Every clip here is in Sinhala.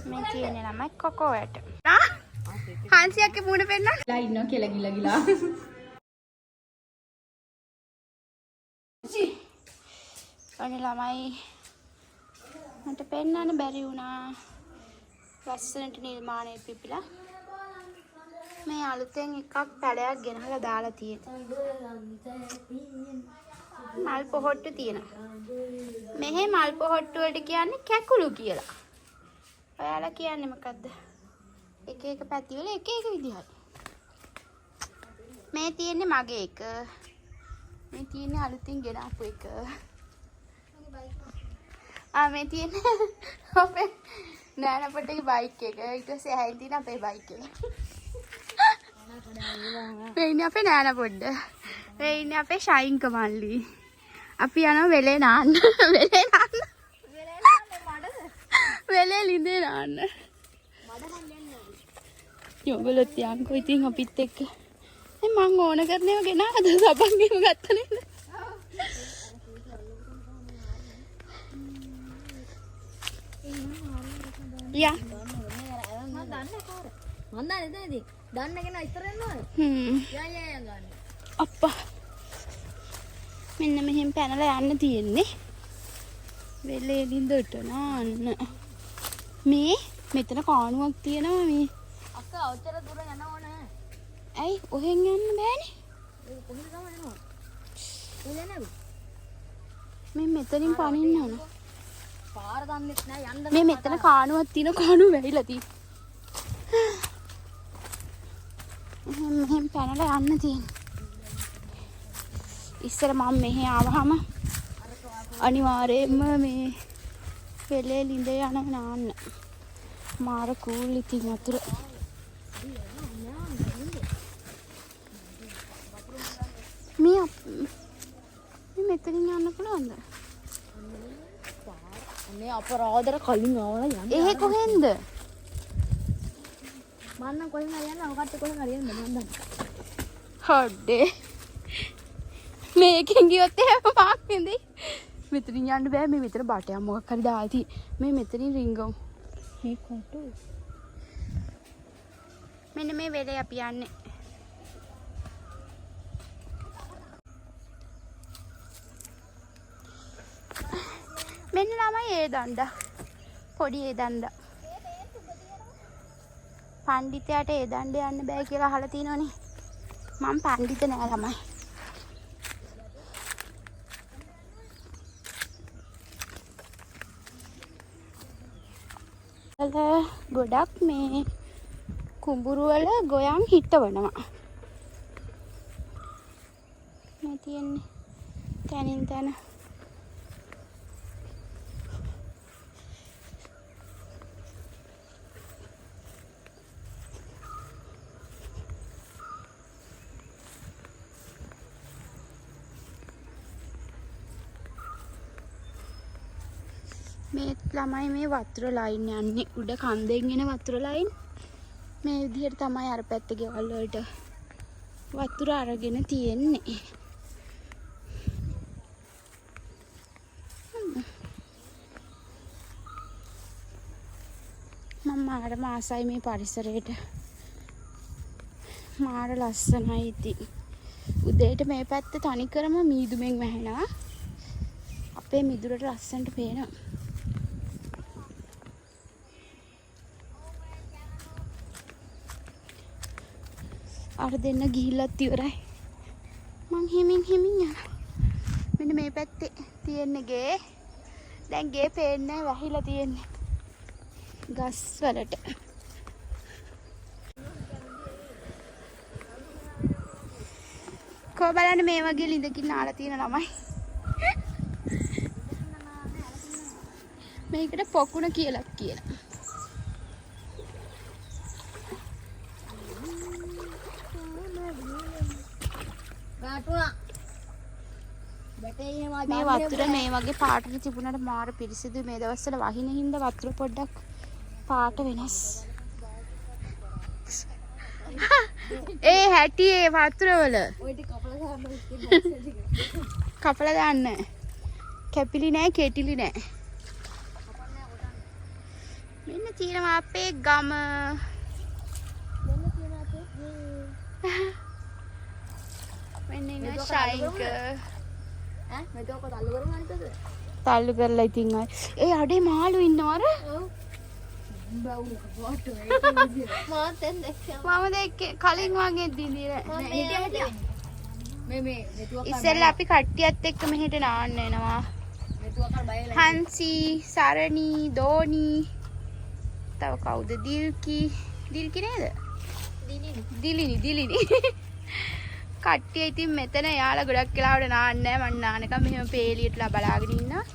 මේ තියෙන්නේ නම කොකෝවට. හාන්සියක්ගේ මූණ පෙන්නන්න. ලා ඉන්නවා කියලා ගිලා. ඔන්න ළමයි මට පෙන්නන්න බැරි වුණා. ලස්සනට නිර්මාණය පිපිලා. මේ අලුතෙන් එකක් පැලයක් ගෙනහලා දාලා තියෙනවා. මල් පොහොට්ටු තියෙනවා. මෙහි මල් පොහොට්ටු වලට කියන්නේ කැකුළු කියලා. ඔයාලා කියන්නේ මොකද්ද? එක එක පැති වල එක එක විදිහයි. මේ තියෙන්නේ මගේ එක. මේ තියෙන්නේ අලුතින් ගෙනාපු එක. මේ තියෙන්නේ අපේ නෑනපටගේ බයික් එක. ඊට පස්සේ ඇහින් තියෙන අපේ බයික් එක. මේ ඉන්නේ අපේ නෑන පොඩ්ඩ. මේ ඉන්නේ අපේ ෂයින් කමල්ලි. අපි යනවා වෙලේ නාන්න. වෙලේ නාන්න. වෙලේ ලිඳේ නාන්න. යෝගලොත් යන්කෝ ඉතින් අපිත් එක්ක. මං ඕන කරනේව ගෙනාවද සබන්ගේම ගත්ත නේද? යා මන් දන්නේ නැද්ද? දන්න කෙනා ඉතර යනවද? යා ගන්න. අප්පා. මෙන්න මෙහෙම පැනලා යන්න තියෙන්නේ. වෙලේ ලිඳට නාන්න. මේ මෙතන කාණුවක් තියෙනවා මේ. අක්කා ඔච්චර දුර යන්න ඕන. ඇයි ඔහෙන් යන්න බෑනේ? ඒක කොහෙද ගම යනවා? එන්නේ නැබු. මේ මෙතනින් පනින්න ඕන. පාර දන්නෙත් නෑ යන්න. මේ මෙතන කාණුවක් තියෙන කාණුව වැහිලා තියෙනවා. මෙහෙම පැනලා යන්න තියෙනවා. ඉස්සර මම මෙහෙ ආවහම අනිවාර්යයෙන්ම මේ වෙලේ ලිඳ යන නාන්න. මාර කූල් ඉතින් වතුර. මේ මෙතනින් යන්න පුළුවන්ද? මේ අපරාධර කලින් ආවලා යන්න. එහෙ කොහෙන්ද? මම නම් කොහෙන් හරි යන්න ඔකට කොහෙන් හරි යන්න මම දන්නවා. හොඩේ. මේකෙන් ගියොත් එහෙම පාක් වෙන්දේ. මෙතනින් යන්න බෑ. මේ මෙතන බටයක් මොකක් හරි දාලා තියෙන්නේ. මේ මෙතනින් රින්ගමු. මේ කොට. මෙන්න මේ වෙලේ අපි යන්නේ. මෙන්න ළමයි ඒ දණ්ඩා. පොඩි ඒ දණ්ඩා. පණ්ඩිතයාට ඒ දණ්ඩ යන්න බෑ කියලා අහලා තියෙනවනේ. මම පණ්ඩිත නෑ ළමයි. ගොඩක් මේ කුඹුරු වල ගොයන් හිටවනවා. මේ තියෙන්නේ තනින් තන. මේ ළමයි මේ වතුර ලයින් යන්නේ උඩ කන්දෙන් එන වතුර ලයින්. මේ විදිහට තමයි අර පැත්තේ ගෙවල් වලට වතුර අරගෙන තියෙන්නේ. මම මාර මාසයි මේ පරිසරයට. මාර ලස්සනයි ඉතින්. උදේට මේ පැත්තේ තනිකරම මීදුමෙන් වැහෙනවා. අපේ මිදුරට ලස්සනට පේනවා. අර දෙන්න ගිහිල්ලත් ඉවරයි. මං හිමින් යනවා. මෙන්න මේ පැත්තේ තියෙන ගේ. දැන් ගේ පේන්නේ වැහිලා තියෙන්නේ. ගස් වලට. කො බලන්න මේ වගේ ලිඳකින් නාලා තියෙන ළමයි. මේකට පොකුණ කියලා කියනවා. මේ වතුර මේ වගේ පාටට තිබුණාට මාර පිරිසිදු. මේ දවස්වල වහින හින්දා වතුර පොඩ්ඩක් පාට වෙනස්. ඒ හැටි ඒ වතුර වල ඔය ටික කපලා දාන්න. කැපිලි නෑ කෙටිලි නෑ. මෙන්න තියෙනවා අපේ ගම. මෙන්න ඉන්න ෂයික. මෙතකොට තල්ලු කරමු අනිතද? තල්ලු කරලා ඉතින් ආයි. ඒ අඩේ මාළු ඉන්නවර? ඔව්. බවුල කොට ඒක මාත් දැක්කා. මම දැක්කේ කලින් වගේ දින්දිර. මේ මෙතුවක් ඉස්සෙල්ලා අපි කට්ටියත් එක්ක මෙහෙට නාන්න එනවා. මෙතුවක් බයලා. හන්සි, සරණි, දෝනි. තව කවුද? දිල්කි. දිල්කි නේද? දිලිනි. කට්ටිය ඉතින් මෙතන යාලා ගොඩක් වෙලාවට නාන්නේ නැහැ. මං නානකම් මෙහෙම පේලියටලා බලාගෙන ඉන්නවා.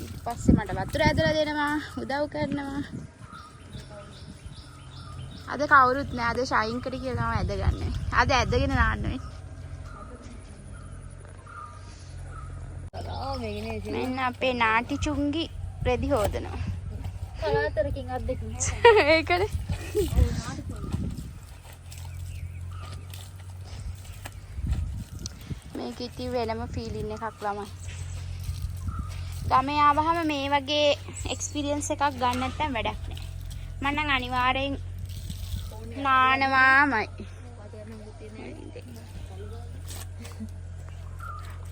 ඊට පස්සේ මට වතුර ඇදලා දෙනවා, උදව් කරනවා. අද කවුරුත් නෑ. අද ෂයින්කට කියලා තමයි ඇදගන්නේ. අද ඇදගෙන නාන්නේ. මෙන්න අපේ නාටි චුංගි රෙදි හොදනවා. කලාතරකින් අත් දෙකකින්. ඒකනේ. මේක ඉතින් වෙනම ෆීලින් එකක් ළමයි. ගමේ ආවහම මේ වගේ එක්ස්පීරියන්ස් එකක් ගන්න නැත්නම් වැඩක් නෑ. මම නම් අනිවාර්යෙන් නානවාමයි.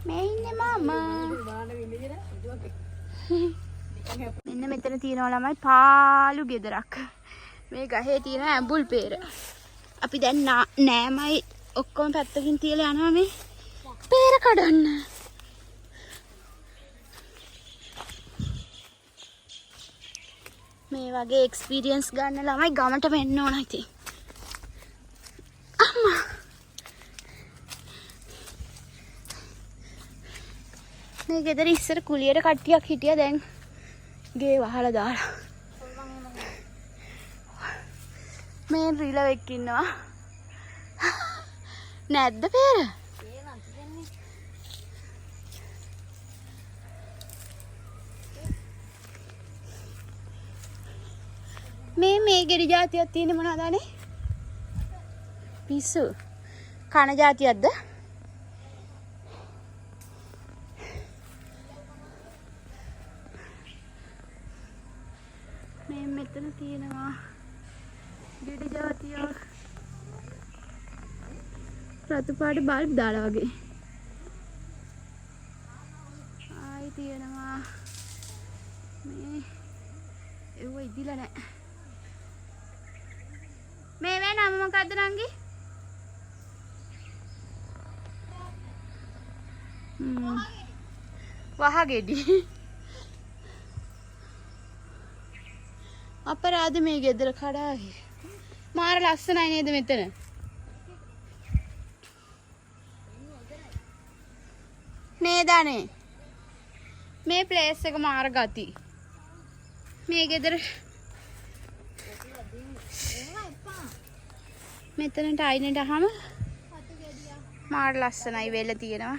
මේ ඉන්නේ මාමා. මෙන්න මෙතන තියෙනවා ළමයි පාළු ගෙදරක්. මේ ගහේ තියෙන ඇඹුල් peer. අපි දැන් නෑමයි ඔක්කොම පැත්තකින් තියලා යනවා මේ peer කඩන්න. මේ වගේ එක්ස්පීරියන්ස් ගන්න ළමයි ගමට වෙන්න ඕන ඉතින්. අම්මා මේ ගෙදර ඉස්සර කුලියට කට්ටියක් හිටියා දැන් ගේ වහලා දාලා. මේ රිලවෙක් ඉන්නවා. නැද්ද peer? මේ ගෙඩි જાතියක් තියෙන්නේ මොනවද අනේ? පිස්සු. කන જાතියක්ද? මේ මෙතන තියෙනවා ගෙඩි જાතියක්. රතු පාට බල්බ් දාලා වගේ. ආයි තියෙනවා මේ ඒව ඉදිලා නැහැ. මේ වේ නම මොකද්ද නංගි? වහගෙඩි. අපරාධ මේ ගෙදර කඩාවේ. මාර ලස්සනයි නේද මෙතන? නේද අනේ? මේ ප්ලේස් එක මාර ගති. මේ ගෙදර මෙතනට අයිනට අහම මාර ලස්සනයි වෙල තියෙනවා.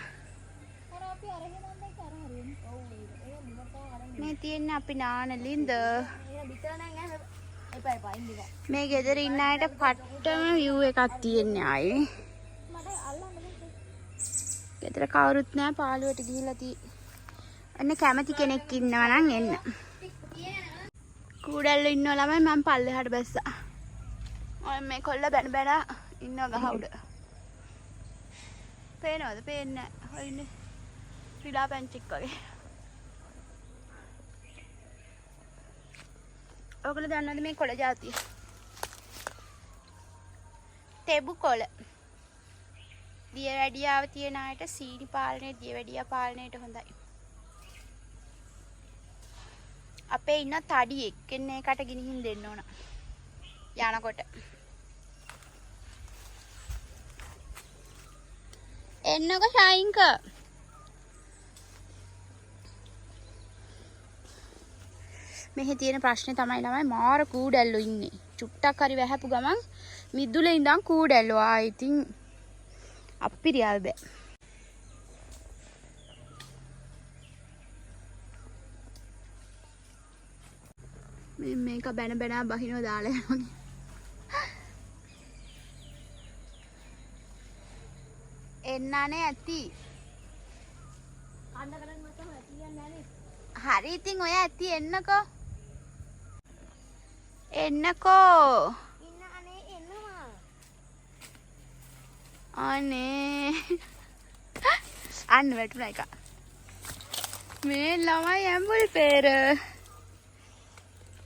මේ තියෙන්නේ අපි නාන ලින්ද. මේ ගෙදර ඉන්න අයට පට්ටම view එකක් තියෙන්නේ ආයේ. ගෙදර කවුරුත් නැහැ පාළුවට ගිහිල්ලා අන්න කැමති කෙනෙක් ඉන්නවා නම් එන්න. කූඩල්ලෝ ඉන්නව ළමයි මම පල්ලෙහාට බැස්සා. ඔය මේ කොල්ල බැන බැන ඉන්නවා ගහ උඩ. පේනවද? පේන්නේ නැහැ. හොයිනේ. රිලා පැංචෙක් වගේ. ඔයගොල්ලෝ දන්නවද මේ කොළ జాතිය? තෙබු කොළ. දියවැඩියාව තියන අයට සීනි පාලනය දියවැඩියා පාලනයට හොඳයි. අපේ ඉන්න තඩියෙක් එන්නේ එකට ගිනිහින් දෙන්න ඕන. යනකොට. එන්නකො ෂයින්ක. මෙහි තියෙන ප්‍රශ්නේ තමයි ළමයි මාර කූඩැල්ලෝ ඉන්නේ. චුට්ටක් හරි වැහැපු ගමන් මිදුලේ ඉඳන් කූඩැල්ලෝ ආ ඉතින් අප්පිරියල් බෑ. මේක බැන බැන බහිනව දාලා යනවා. එන්නනේ ඇති. කන්න කරන් මතම ඇති යන්නේ නැහැ. හරි ඉතින් ඔය ඇති එන්නකෝ. එන්නකෝ. ඉන්න අනේ එන්නවා. අනේ. අන්න වැටුණා එක. මේ ළමයි ඇඹුල් peer.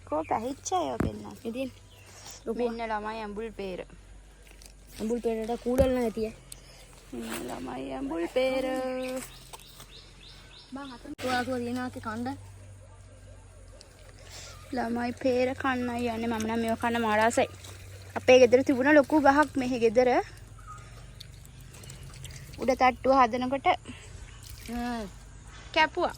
කෝ පැහිච්චා යෝ පෙන්න. ඉතින් මෙන්න ළමයි ඇඹුල් peer. අඹුල් පෙරේට කූඩල් නැතිය. මෙන්න ළමයි ඇඹුල් peer. බං අතන තුවාසුව දිනාකේ කණ්ඩ. ළමයි peer කන්නයි යන්නේ. මම නම් මේව කන්න මාරාසයි. අපේ ගෙදර තිබුණ ලොකු ගහක් මෙහි ගෙදර. උඩ තට්ටුව හදනකොට කැපුවා.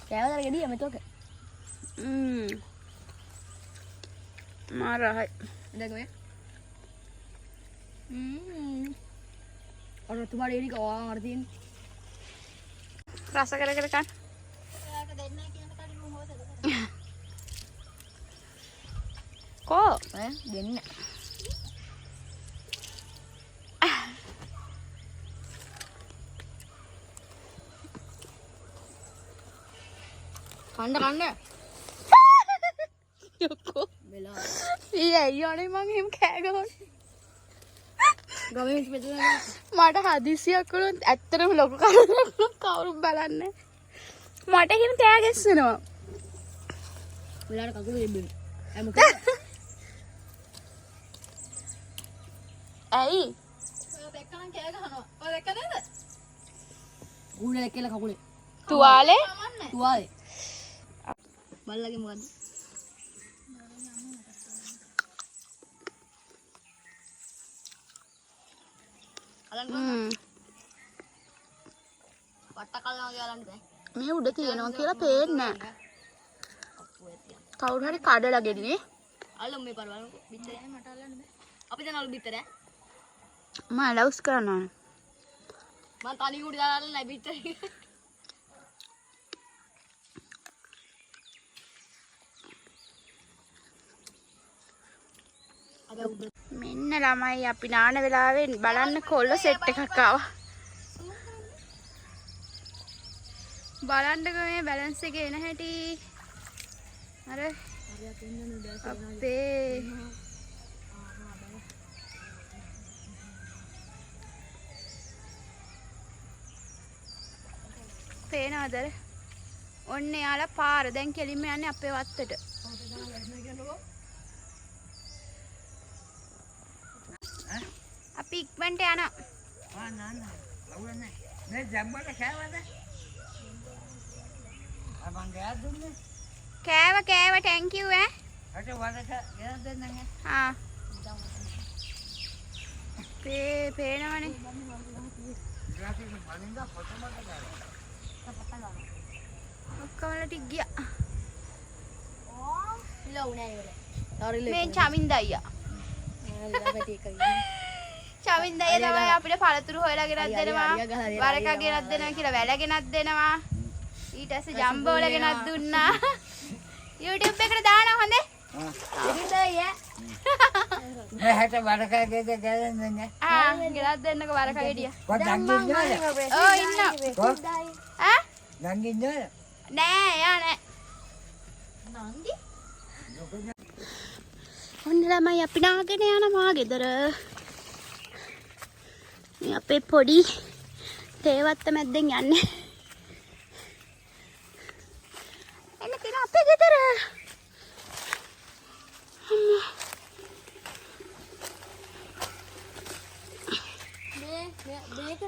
කෑවදර ගෙඩිය මෙතෝක. මාරහයි. දැන් මේ. අර තුමාට එනික ඔයා අරදින්. රස කර කර කන්න. ඔයාට දෙන්න කියන කඩින් මම හොතද. කෝ දෙන්න. කන්න. යකෝ. වෙලා. ඊයේ යන්නේ මං එහෙම කෑ ගහනවා. ගමේ මෙතන මට හදිසියක් වුණොත් ඇත්තටම ලොකු කරදරයක් කවුරුත් බලන්නේ. මට එහෙම තෑ ගැස්සෙනවා. වෙලාවට කකුල දෙබ්බේ. ඇයි? ඔය දැක්කනම් කෑ ගහනවා. ඔය දැක්ක නේද? ඌනේ දැක්කලා කකුලේ. තුවාලේ? තුවාලේ. බල්ලගේ මොකද්ද? වට්ට කල්ලා වගේ අලන්න බෑ. මේ උඩ තියෙනවා කියලා පේන්නේ නැහැ. කවුරු හරි කඩලා ගෙඩිනේ. අල්ලමු මේ පාර බලන්නකෝ. බිත්තරේ මට අල්ලන්න බෑ. අපි දැන් අලු බිත්තරේ. මම ලව්ස් කරනවා. මං තනි උඩ දාලා අල්ලන්නේ බිත්තරේ. මෙන්න ළමයි අපි නාන වෙලාවේ බලන්න කොල්ල සෙට් එකක් ආවා. බලන්නකෝ මේ බැලන්ස් එක එන හැටි. අර අපේ පේනවද? ඔන්න යාලා පාර දැන් කෙලින්ම යන්නේ අපේ වත්තට. අපි ඉක්මනට යනවා. කෑව thank you ඈ. ආ. පේනවනේ. ඔක්කොමලා ටික ගියා. මේ චමින්ද අයියා. චමින්ද අයියා තමයි අපිට පළතුරු හොයලා ගෙනත් දෙනවා. වරකා ගෙනත් දෙනවා කියලා වැල ගෙනත් දෙනවා. ඊට පස්සේ ජම්බෝ වල ගෙනත් දුන්නා. YouTube එකට දානවා හොඳේ. ඉතින් අයියා. මේ හැට වරකා ගෙද ගලන්නේ. ගෙනත් දෙන්නක වරකා ගෙඩිය. දැන් ඉන්නවද? ඔව් ඉන්නවා. ඈ? දැන් ඉන්නවද? නෑ යා නෑ. නංගි. ඔන්න ළමයි අපි නාගෙන යනවා ගෙදර. මේ අපේ පොඩි තේවත්ත මැද්දෙන් යන්නේ. එන්න තියෙන අපේ ගෙදර. මේක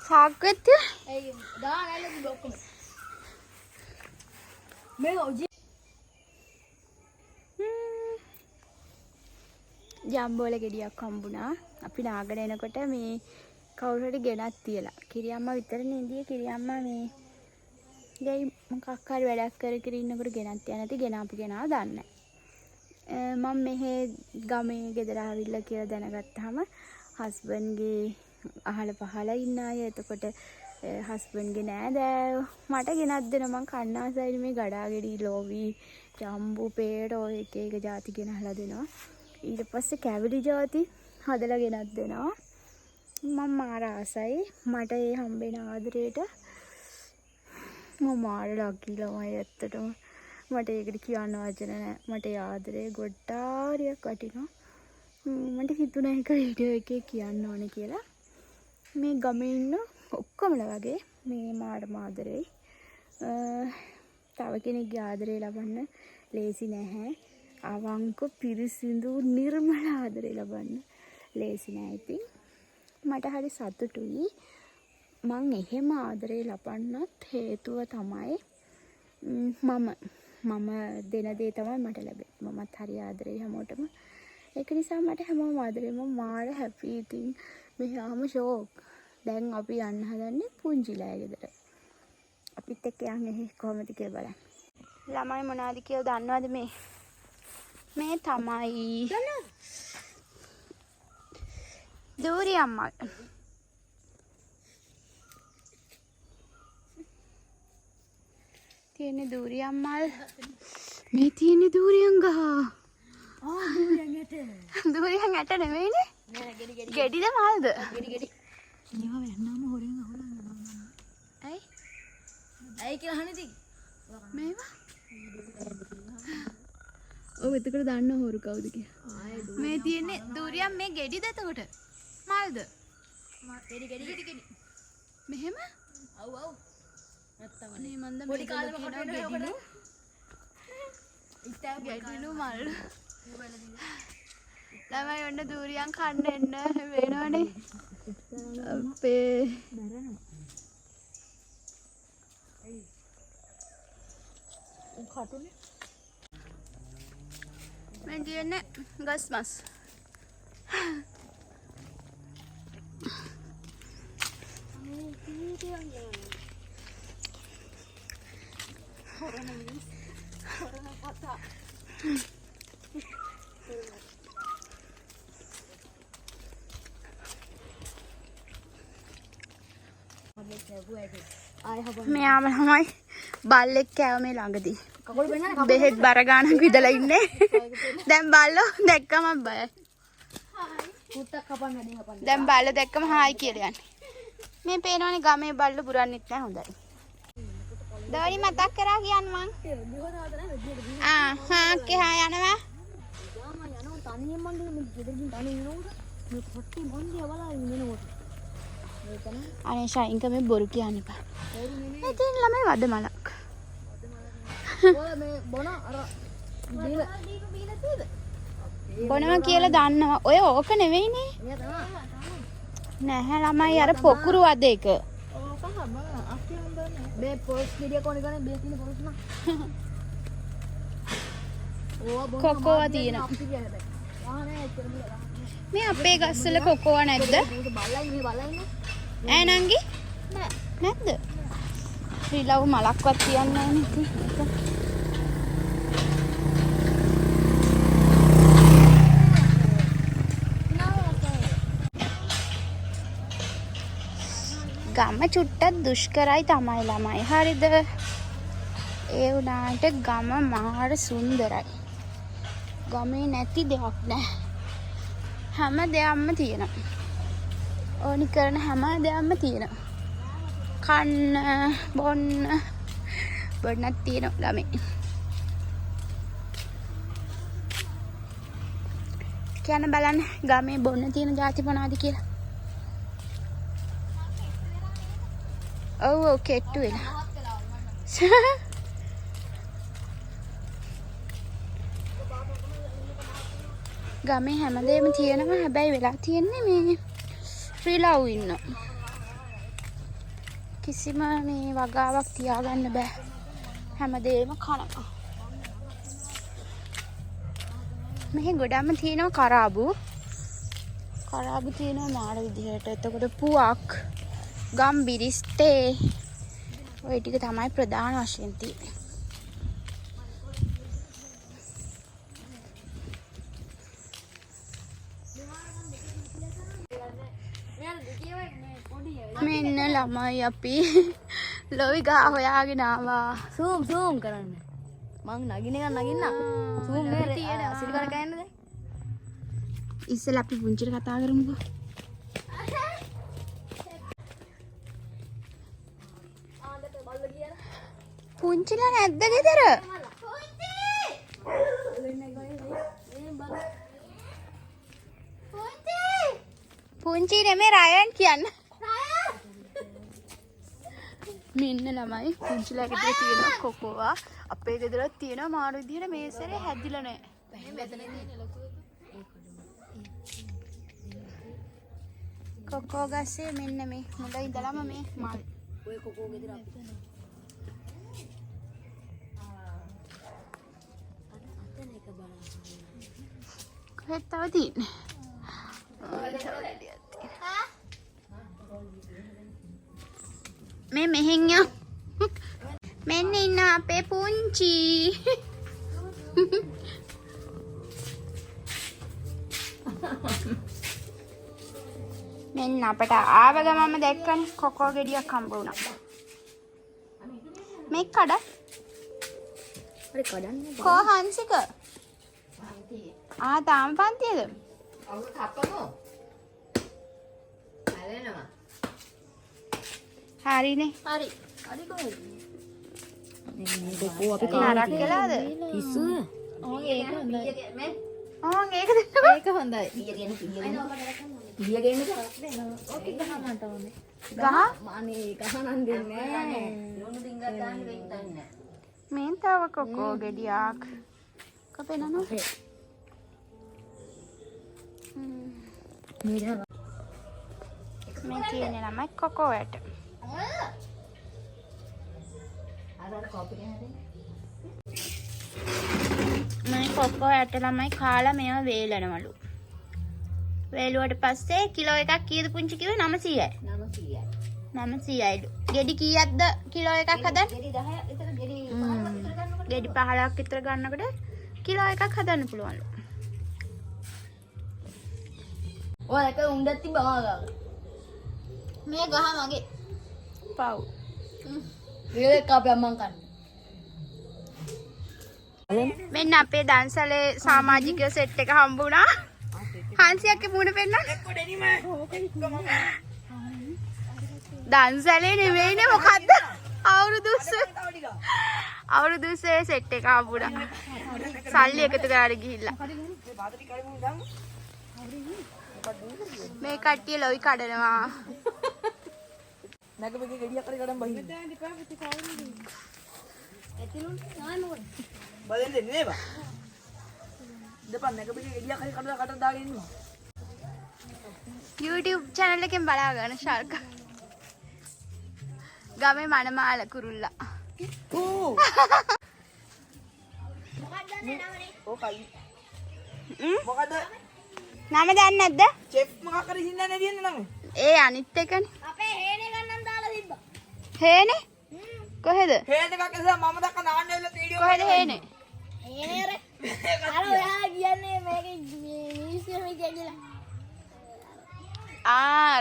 සාක්කෙත් ඒ දානලු ඔක්කොම මේ ඔජි ජම්බෝල ගෙඩියක් හම්බුණා. අපි නාගෙන එනකොට මේ කවුරු හරි ගෙනත් තියලා. කිරියම්මා විතරනේ ඉඳී. කිරියම්මා මේ ගයි මොකක් හරි වැඩක් කර කර ඉන්නකොට ගෙනත් තියා නැති ගෙනාපු ගෙනාව දන්නේ නැහැ. මම මෙහෙ ගමේ ගෙදර ආවිල්ලා කියලා දැනගත්තාම හස්බන්ඩ්ගේ අහල පහල ඉන්න අය එතකොට හස්බන්ඩ්ගේ නෑදෑයෝ මට ගෙනත් දෙන මං කන්න ආසයි මේ ගඩා ගෙඩි ලෝවි ජම්බු පේට ඔය එක එක ಜಾති ගෙනහලා දෙනවා. ඊට පස්සේ කැවිලි ಜಾති හදලා ගෙනත් දෙනවා. මම මාර ආසයි මට ඒ හම්බෙන ආදරේට. මම මාර ලක්කී ළමයි ඇත්තටම. මට ඒකට කියන්න වචන නැහැ. මට ඒ ආදරේ ගොඩාරියක් වටිනවා. මට හිතුණා ඒක වීඩියෝ එකේ කියන්න ඕනේ කියලා. මේ ගමේ ඉන්න ඔක්කොමලා වගේ මේ මාරම ආදරෙයි. තව කෙනෙක්ගේ ආදරේ ලබන්න ලේසි නැහැ. අවංක පිරිසිදු නිර්මල ආදරේ ලබන්න ලේසි නැහැ. ඉතින් මට හරි සතුටුයි. මං එහෙම ආදරේ ලබන්නත් හේතුව තමයි මම දෙන දේ තමයි මට ලැබෙන්නේ. මමත් හරි ආදරේ හැමෝටම. ඒක නිසා මට හැමෝම ආදරේ. මම මාර හැපි. ඉතින් මෙයාම ෂෝක්. දැන් අපි යන්න හදන්නේ පුංචිලා ගෙදර. අපිත් එක්ක යන්නේ කොහමද කියලා බලන්න. ළමයි මොනවද කියලා දන්නවද මේ? මේ තමයි දූරි අම්මා. තියෙන්නේ දූරි අම්මල්. මේ තියෙන්නේ දූරියන් ගහ. දූරියන් ඇට නෙමෙයිනේ. ගෙඩිද මල්ද? ගෙඩි. ඒවා වෙන්නාම හොරෙන් අහුලන්න. ඇයි කියලා අහන්නේ ඉතින්? මේවා ඔව් එතකොට දන්න හොරු කවුද කියලා. මේ තියෙන්නේ දූරියන් මේ ගෙඩිද එතකොට? මල්ද? ගෙඩි. මෙහෙම? ඔව්. නැත්තම් අනේ මන්ද පොඩි කාලෙම කොට වෙනවා ගෙඩිලු මල්. ළමයි ඔන්න දූරියන් කන්න එන්න වෙනවනේ. අපේ කටුනේ. මේ තියෙන්නේ ගස් මස්. මෙයාම තමයි බල්ලෙක් කෑව මේ ළඟදී. කකුල වෙනන බෙහෙත් බර ගානක් විදලා ඉන්නේ. දැන් බල්ලෝ දැක්කම බයයි. කුට්ටක් කපන්න හදින් කපන්න. දැන් බල්ලෝ දැක්කම හායි කියලා යන්නේ. මේ පේනවනේ ගමේ බල්ලෝ පුරන්නෙත් නැහැ හොඳයි. දවරි මතක් කරා කියන්න මං. කේ යනවා. තනියෙන් මන් මේ ගෙදරින් තනියෙන් යනකොට මේ පොට්ටි මොන්දිය බලලා ඉන්නකොට. අනේ ෂයින්ක මේ බොරු කියන්න එපා. මේ තියෙන ළමයි වද මලක්. ඔය මේ බොන අර බීලා තියෙද? බොනවා කියලා දන්නවා. ඔය ඕක නෙවෙයිනේ. මෙයා තමයි. නැහැ ළමයි අර පොකුරු වද එක. ඕක හම අක්කියම් බන්නේ. මේ පොස් වීඩියෝ කොන ගන්නේ බේ තියෙන පොස් නා. ඕවා බොන කොකෝවා තියෙනවා. මේ අපේ ගස්වල කොකෝවා නැද්ද? ඈ නංගි? නැද්ද? රිලව් මලක්වත් තියන්නේ නැහැ නේ. ගම චුට්ටක් දුෂ්කරයි තමයි ළමයි. හරිද? ඒ වුණාට ගම මාර සුන්දරයි. ගමේ නැති දෙයක් නැහැ. හැම දෙයක්ම තියෙනවා. ඕනි කරන හැම දෙයක්ම තියෙනවා. කන්න, බොන්නත් තියෙනවා ගමේ. කියන්න බලන්න ගමේ බොන්න තියෙන જાති මොනවද කියලා. ඔව් කෙට්ටු වෙලා. ගමේ හැමදේම තියෙනවා. හැබැයි වෙලා තියෙන්නේ මේ රිලව් ඉන්නවා. කිසිම මේ වගාවක් තියාගන්න බෑ. හැමදේම කනවා. මෙහි ගොඩක්ම තියෙනවා කරාබු. කරාබු තියෙනවා මාර විදිහට. එතකොට පුවක්, ගම්බිරිස්, තේ ඔය ටික තමයි ප්‍රධාන වශයෙන් තියෙන්නේ. මෙන්න ළමයි අපි ලොවි ගහ හොයාගෙන ආවා. සූම් කරන්න. මං නගින එක නගින්න. සූම් නේ සිල් කර ගන්නද? ඉස්සෙල්ලා අපි පුංචිට කතා කරමුකෝ. පුංචිලා නැද්ද ගෙදර? පුංචි නෙමෙයි රයන් කියන්න. මෙන්න ළමයි පුංචිලා ගෙදර තියෙන කොකෝවා අපේ ගෙදරත් තියෙනවා මාරු විදිහට මේ සැරේ හැදිලා නැහැ. කොකෝ ගස්සේ මෙන්න මේ මුල ඉඳලම මේ මල්. ඔය කොකෝ ගෙදර අපි. කොහෙද තව තියෙන්නේ? මේ මෙහෙන් යෝ. මෙන්න ඉන්න අපේ පුංචි. මෙන්න අපට ආව ගමම දැක්කනේ කොකෝ ගෙඩියක් හම්බ වුණා. මේ කඩ. හරි කඩන්නේ. කෝ හංසික. තාම පන්තියද? අවුරු කපමු. හැලෙනවා. හරිනේ. හරි. හරි කොහෙද? මේ කොකෝ අපි නරක් කළාද? පිස්සු. ඕන් ඒක හොඳයි. ඕන් ඒක දෙන්න. ඒක හොඳයි. පිය ගන්න. පිය ගන්න දෙනවා. ඕක ගහමන්ට ඕනේ. ගහ? අනේ ගහනන් දෙන්නේ නැහැ. ලුණු ඩිංගක් දාන්න වෙන්නේ නැහැ. මෙන් තව කොකෝ ගෙඩියක්. කපෙනනෝ. මේ තියෙන්නේ ළමයි කොකෝ වැට. මේ කොකෝ වැට ළමයි කාලා මේවා වේලනවලු. වේලුවට පස්සේ කිලෝ එකක් කීයද පුංචි කිව්වේ? 900යි. 900යිලු. ගෙඩි කීයක්ද කිලෝ එකක් හදන්න? ගෙඩි 10ක් විතර ගෙඩි 15ක් විතර ගන්නකොට ගෙඩි 15ක් විතර ගන්නකොට කිලෝ එකක් හදන්න පුළුවන්ලු. ඔය එක උණ්ඩක් තිබ්බා ගාව. මේ ගහ මගේ. පව්. ඒක අපේ අම්මන් කන්නේ. මෙන්න අපේ දන්සලේ සමාජිකයෝ සෙට් එක හම්බ වුණා. හංසියක්ගේ මුණ පෙන්නන්න. දන්සලේ නෙවෙයිනේ මොකද්ද? අවුරුදු 20 සෙට් එක හම්බ වුණා. සල්ලි එකතු කරලා ගිහිල්ලා. මේ කට්ටිය ලොයි කඩනවා. නැගපෙගේ ගෙඩියක් කරේ කඩන් බහින්න. බලෙන් දෙන්නේ නේද? දෙපන් නැගපෙගේ ගෙඩියක් කරේ කඩලා කඩ දාගෙන ඉන්නවා. YouTube channel එකෙන් බලා ගන්න ශාල්ක. ගමේ මනමාල කුරුල්ලා. ඕ. ඕකයි. මොකද? නම දන්නේ නැද්ද? චෙෆ් මොකක් කරේ හින්දා නැදියන්නේ නම? ඒ අනිත් එකනේ. අපේ හේනේ ගන්නන් දාලා තිබ්බා. හේනේ? කොහෙද? හේන එකක් එසා මම දැක්ක නාන්න වෙලා වීඩියෝ කොහෙද හේනේ? හේනේ අර. අර ඔයා කියන්නේ මේකේ මිනිස්සු මේ කියලා.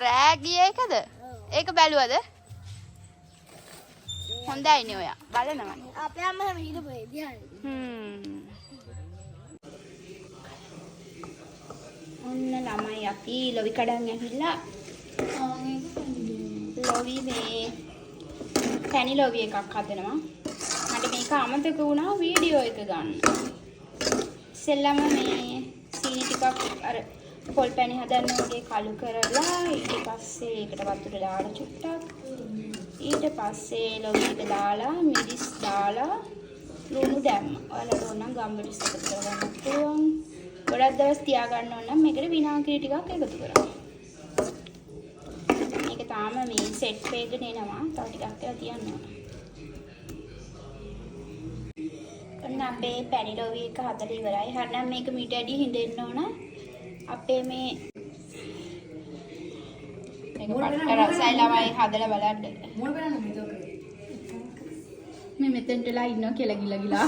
රෑ ගියේ එකද? ඒක බැලුවද? හොඳයිනේ ඔයා. බලනවා. අපේ අම්මා හැම හිටපොයි දිහානේ. ඔන්න ළමයි අපි ලොවි කඩන් ඇවිල්ලා ලොවි මේ පැණි ලොවි එකක් හදනවා. මට මේක අමතක වුණා වීඩියෝ එක ගන්න. ඉස්සෙල්ලාම මේ සීනි ටිකක් අර පොල් පැණි හදන්න වගේ කළු කරලා ඊට පස්සේ ඒකට වතුර දාලා චුට්ටක් ඊට පස්සේ ලොවි එක දාලා මිරිස් දාලා ලුණු දැම්මා. ඔයාලට ඕන නම් ගම්මිරිස් එකතු කරගන්න පුළුවන්. ගොඩක් දවස් තියාගන්න ඕන නම් මේකට විනාගිරි ටිකක් එකතු කරන්න. මේක තාම මේ සෙට් වෙගෙන එනවා. තව ටිකක් කරලා තියන්න ඕන. ඔන්න අපේ පැණි ලොවි එක හදලා ඉවරයි. හරිනම් මේක මීට ඇඩි හිඳෙන්න ඕන. අපේ මේ මේක පට්ට රසයි ළමයි හදලා බලන්න. මොන බලන්න මේක. මේ මෙතෙන්ටලා ඉන්නවා කියලා ගිලා.